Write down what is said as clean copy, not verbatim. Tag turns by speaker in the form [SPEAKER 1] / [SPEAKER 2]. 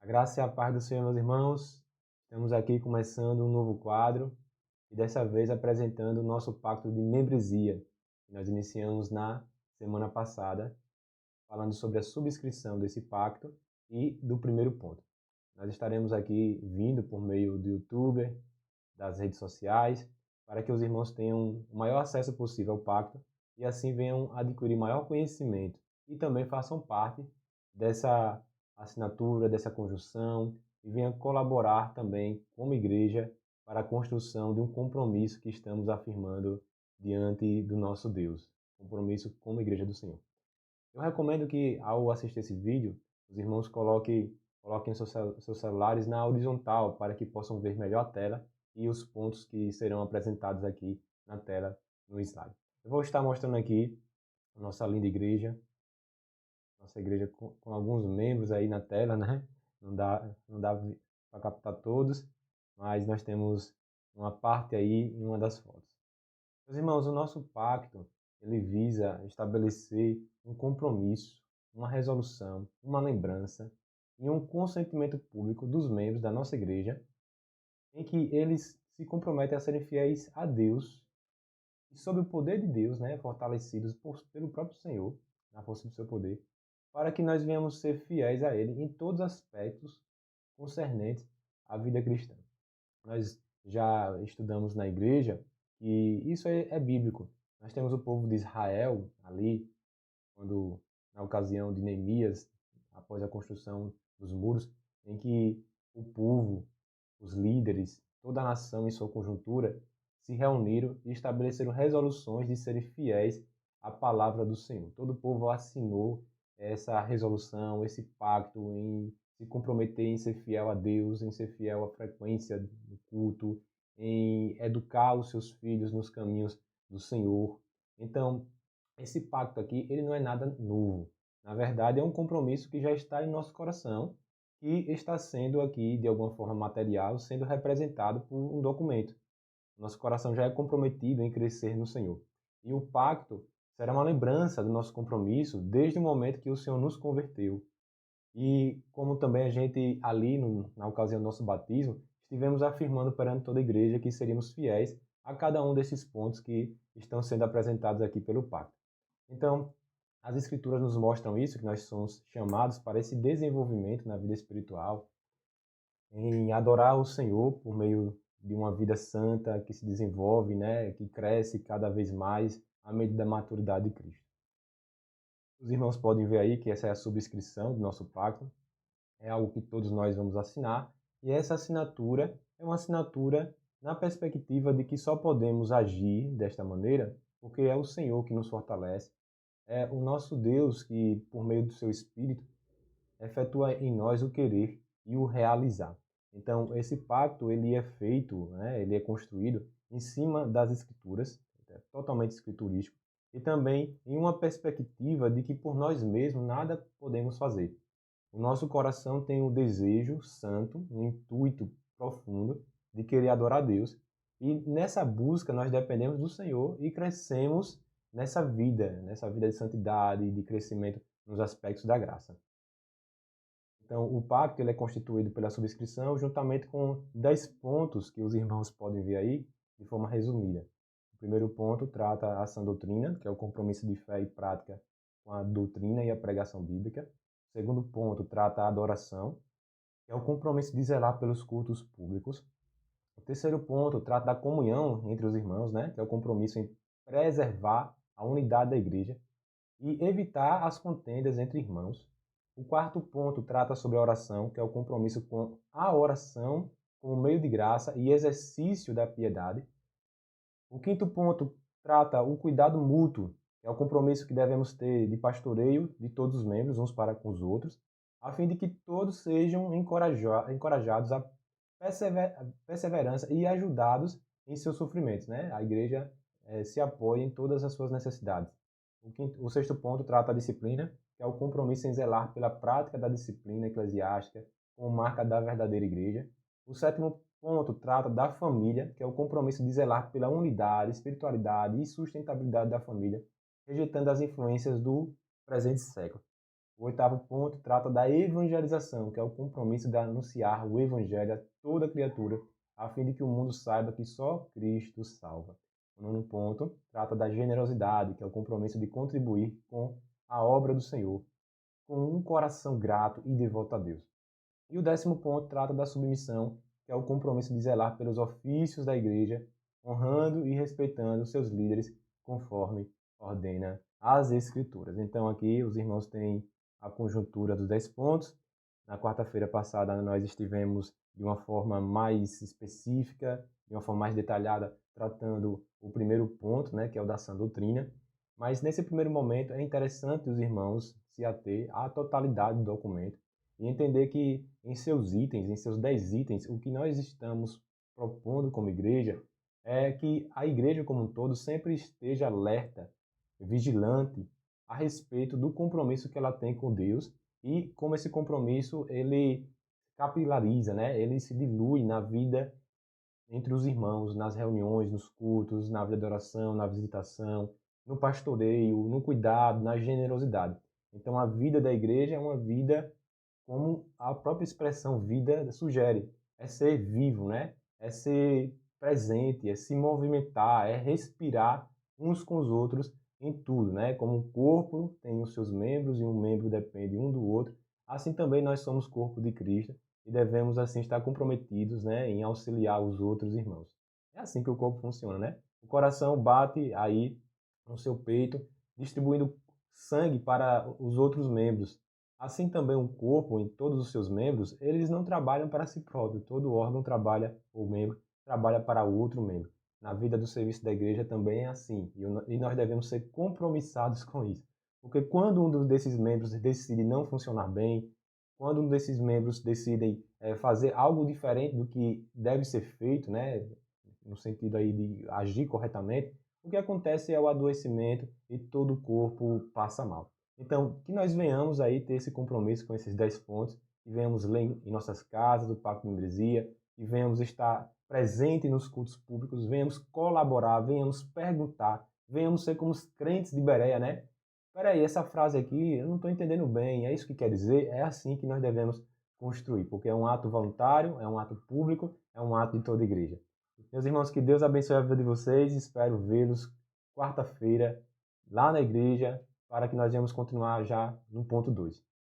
[SPEAKER 1] A graça e a paz do Senhor, meus irmãos. Estamos aqui começando um novo quadro e dessa vez apresentando o nosso pacto de membresia, que nós iniciamos na semana passada, falando sobre a subscrição desse pacto e do primeiro ponto. Nós estaremos aqui vindo por meio do YouTube, das redes sociais, para que os irmãos tenham o maior acesso possível ao pacto e assim venham adquirir maior conhecimento e também façam parte dessa assinatura, dessa conjunção e venham colaborar também como igreja para a construção de um compromisso que estamos afirmando diante do nosso Deus, compromisso como igreja do Senhor. Eu recomendo que, ao assistir esse vídeo, os irmãos coloquem seus celulares na horizontal para que possam ver melhor a tela e os pontos que serão apresentados aqui na tela no slide. Eu vou estar mostrando aqui a nossa linda igreja, nossa igreja com alguns membros aí na tela, né? Não dá para captar todos, mas nós temos uma parte aí em uma das fotos. Meus irmãos, o nosso pacto, ele visa estabelecer um compromisso, uma resolução, uma lembrança e um consentimento público dos membros da nossa igreja, em que eles se comprometem a serem fiéis a Deus e sob o poder de Deus, né, fortalecidos pelo próprio Senhor, na força do seu poder, para que nós venhamos ser fiéis a Ele em todos os aspectos concernentes à vida cristã. Nós já estudamos na igreja e isso é bíblico. Nós temos o povo de Israel ali, quando na ocasião de Neemias, após a construção dos muros, em que o povo, os líderes, toda a nação em sua conjuntura se reuniram e estabeleceram resoluções de serem fiéis à palavra do Senhor. Todo o povo assinou essa resolução, esse pacto em se comprometer em ser fiel a Deus, em ser fiel à frequência do culto, em educar os seus filhos nos caminhos do Senhor. Então, esse pacto aqui, ele não é nada novo. Na verdade, é um compromisso que já está em nosso coração e está sendo aqui, de alguma forma material, sendo representado por um documento. Nosso coração já é comprometido em crescer no Senhor. E o pacto será uma lembrança do nosso compromisso desde o momento que o Senhor nos converteu. E como também a gente, ali na ocasião do nosso batismo, estivemos afirmando perante toda a igreja que seríamos fiéis a cada um desses pontos que estão sendo apresentados aqui pelo pacto. Então, as Escrituras nos mostram isso, que nós somos chamados para esse desenvolvimento na vida espiritual, em adorar o Senhor por meio de uma vida santa que se desenvolve, né, que cresce cada vez mais à medida da maturidade de Cristo. Os irmãos podem ver aí que essa é a subscrição do nosso pacto, é algo que todos nós vamos assinar, e essa assinatura é uma assinatura na perspectiva de que só podemos agir desta maneira porque é o Senhor que nos fortalece, é o nosso Deus que, por meio do seu Espírito, efetua em nós o querer e o realizar. Então, esse pacto, ele é feito, né, ele é construído em cima das Escrituras, é totalmente escriturístico, e também em uma perspectiva de que por nós mesmos nada podemos fazer. O nosso coração tem um desejo santo, um intuito profundo de querer adorar a Deus, e nessa busca nós dependemos do Senhor e crescemos nessa vida de santidade e de crescimento nos aspectos da graça. Então, o pacto ele é constituído pela subscrição juntamente com 10 pontos que os irmãos podem ver aí de forma resumida. O primeiro ponto trata a sã doutrina, que é o compromisso de fé e prática com a doutrina e a pregação bíblica. O segundo ponto trata a adoração, que é o compromisso de zelar pelos cultos públicos. O terceiro ponto trata da comunhão entre os irmãos, né, que é o compromisso em preservar a unidade da igreja e evitar as contendas entre irmãos. O quarto ponto trata sobre a oração, que é o compromisso com a oração como meio de graça e exercício da piedade. O quinto ponto trata o cuidado mútuo, que é o compromisso que devemos ter de pastoreio de todos os membros, uns para com os outros, a fim de que todos sejam encorajados à perseverança e ajudados em seus sofrimentos. Né? A igreja se apoia em todas as suas necessidades. O sexto ponto trata a disciplina, que é o compromisso em zelar pela prática da disciplina eclesiástica como marca da verdadeira igreja. O sétimo ponto trata da família, que é o compromisso de zelar pela unidade, espiritualidade e sustentabilidade da família, rejeitando as influências do presente século. O 8º ponto trata da evangelização, que é o compromisso de anunciar o evangelho a toda criatura, a fim de que o mundo saiba que só Cristo salva. O 9º ponto trata da generosidade, que é o compromisso de contribuir com a obra do Senhor, com um coração grato e devoto a Deus. E o 10º ponto trata da submissão, que é o compromisso de zelar pelos ofícios da igreja, honrando e respeitando seus líderes, conforme ordena as Escrituras. Então aqui os irmãos têm a conjuntura dos 10 pontos. Na quarta-feira passada nós estivemos de uma forma mais específica, de uma forma mais detalhada, tratando o primeiro ponto, né, que é o da sã doutrina. Mas nesse primeiro momento é interessante os irmãos se ater à totalidade do documento e entender que em seus itens, em seus 10 itens, o que nós estamos propondo como igreja é que a igreja como um todo sempre esteja alerta, vigilante a respeito do compromisso que ela tem com Deus e como esse compromisso ele capilariza, né? Ele se dilui na vida entre os irmãos, nas reuniões, nos cultos, na vida de oração, na visitação, no pastoreio, no cuidado, na generosidade. Então a vida da igreja é uma vida como a própria expressão vida sugere, é ser vivo, né? É ser presente, é se movimentar, é respirar uns com os outros em tudo, né? Como um corpo tem os seus membros e um membro depende um do outro, assim também nós somos corpo de Cristo e devemos assim estar comprometidos, né, em auxiliar os outros irmãos. É assim que o corpo funciona, né? O coração bate aí no seu peito, distribuindo sangue para os outros membros. Assim também o corpo, em todos os seus membros, eles não trabalham para si próprio. Todo órgão trabalha, ou membro, trabalha para o outro membro. Na vida do serviço da igreja também é assim. E nós devemos ser compromissados com isso. Porque quando um desses membros decide não funcionar bem, quando um desses membros decidem fazer algo diferente do que deve ser feito, né, no sentido aí de agir corretamente, o que acontece é o adoecimento e todo o corpo passa mal. Então, que nós venhamos aí ter esse compromisso com esses 10 pontos, e venhamos ler em nossas casas o Pacto de Membresia, e venhamos estar presente nos cultos públicos, venhamos colaborar, venhamos perguntar, venhamos ser como os crentes de Bereia, né? Peraí, essa frase aqui eu não estou entendendo bem, é isso que quer dizer? É assim que nós devemos construir, porque é um ato voluntário, é um ato público, é um ato de toda a igreja. Meus irmãos, que Deus abençoe a vida de vocês, espero vê-los quarta-feira lá na igreja, para que nós venhamos continuar já no ponto 2.